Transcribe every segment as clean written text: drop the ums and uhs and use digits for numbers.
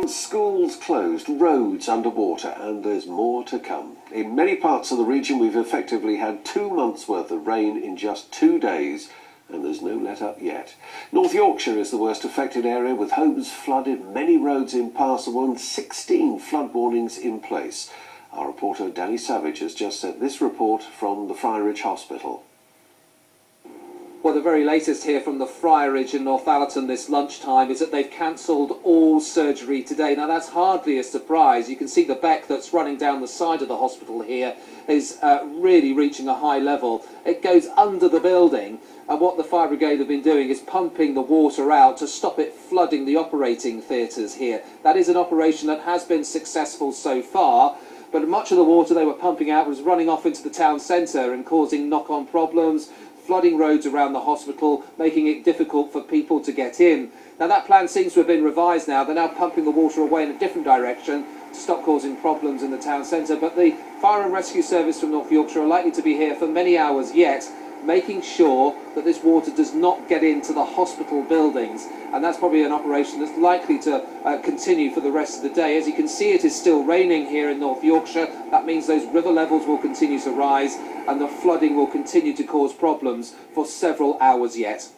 Schools closed, roads underwater, and there's more to come. In many parts of the region, we've effectively had 2 months' worth of rain in just 2 days, and there's no let-up yet. North Yorkshire is the worst affected area, with homes flooded, many roads impassable, and 16 flood warnings in place. Our reporter Danny Savage has just sent this report from the Friarage Hospital. Well, the very latest here from the Friarage in Northallerton this lunchtime is that they've cancelled all surgery today. Now, that's hardly a surprise. You can see the beck that's running down the side of the hospital here is really reaching a high level. It goes under the building, and what the fire brigade have been doing is pumping the water out to stop it flooding the operating theatres here. That is an operation that has been successful so far, but much of the water they were pumping out was running off into the town centre and causing knock-on problems, flooding roads around the hospital, making it difficult for people to get in. Now, that plan seems to have been revised now. They're now pumping the water away in a different direction to stop causing problems in the town centre. But the Fire and Rescue Service from North Yorkshire are likely to be here for many hours yet, making sure that this water does not get into the hospital buildings. And that's probably an operation that's likely to continue for the rest of the day. As you can see, it is still raining here in North Yorkshire. That means those river levels will continue to rise and the flooding will continue to cause problems for several hours yet.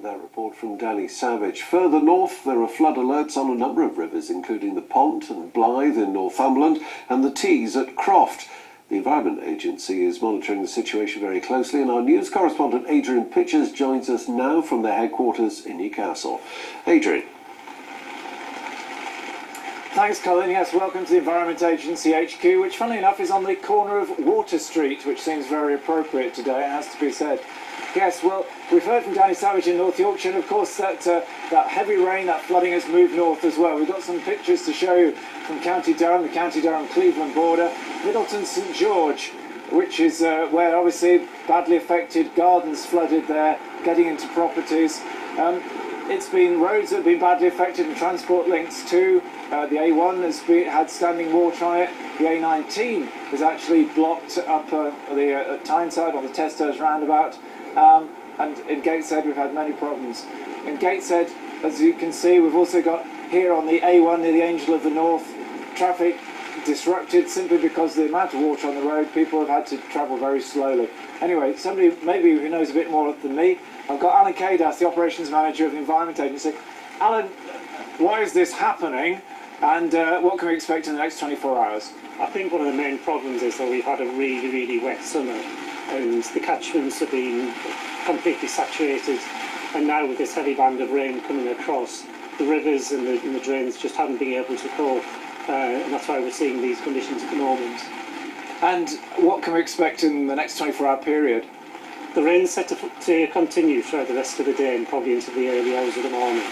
That report from Danny Savage. Further north, there are flood alerts on a number of rivers, including the Pont and Blythe in Northumberland and the Tees at Croft. The Environment Agency is monitoring the situation very closely, and our news correspondent Adrian Pitchers joins us now from their headquarters in Newcastle. Adrian. Thanks, Colin. Yes, welcome to the Environment Agency HQ, which, funnily enough, is on the corner of Water Street, which seems very appropriate today, it has to be said. Yes, well, we've heard from Danny Savage in North Yorkshire, and of course that heavy rain, that flooding has moved north as well. We've got some pictures to show you from County Durham, the County Durham-Cleveland border, Middleton St George, which is where obviously badly affected gardens flooded there, getting into properties. It's been roads that have been badly affected and transport links too. The A1 has had standing water on it. The A19 is actually blocked up the Tyneside on the Testos roundabout. And in Gateshead we've had many problems. In Gateshead, as you can see, we've also got here on the A1 near the Angel of the North, traffic disrupted simply because of the amount of water on the road. People have had to travel very slowly. Anyway, somebody maybe who knows a bit more than me, I've got Alan Kadas, the Operations Manager of the Environment Agency. Alan, why is this happening, and what can we expect in the next 24 hours? I think one of the main problems is that we've had a really, really wet summer, and the catchments have been completely saturated, and now with this heavy band of rain coming across, the rivers and the drains just haven't been able to cope, and that's why we're seeing these conditions at the moment. And what can we expect in the next 24-hour period? The rain's set to continue throughout the rest of the day and probably into the early hours of the morning.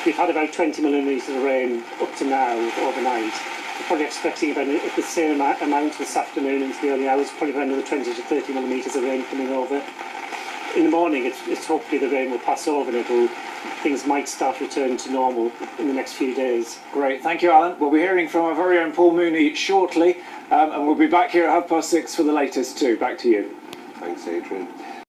We've had about 20 millimetres of rain up to now overnight. We're probably expecting about the same amount this afternoon into the early hours, probably about another 20 to 30 millimetres of rain coming over. In the morning, it's hopefully the rain will pass over and things might start returning to normal in the next few days. Great, thank you, Alan. We'll be hearing from our very own Paul Mooney shortly, and we'll be back here at 6:30 for the latest too. Back to you. Thanks, Adrian.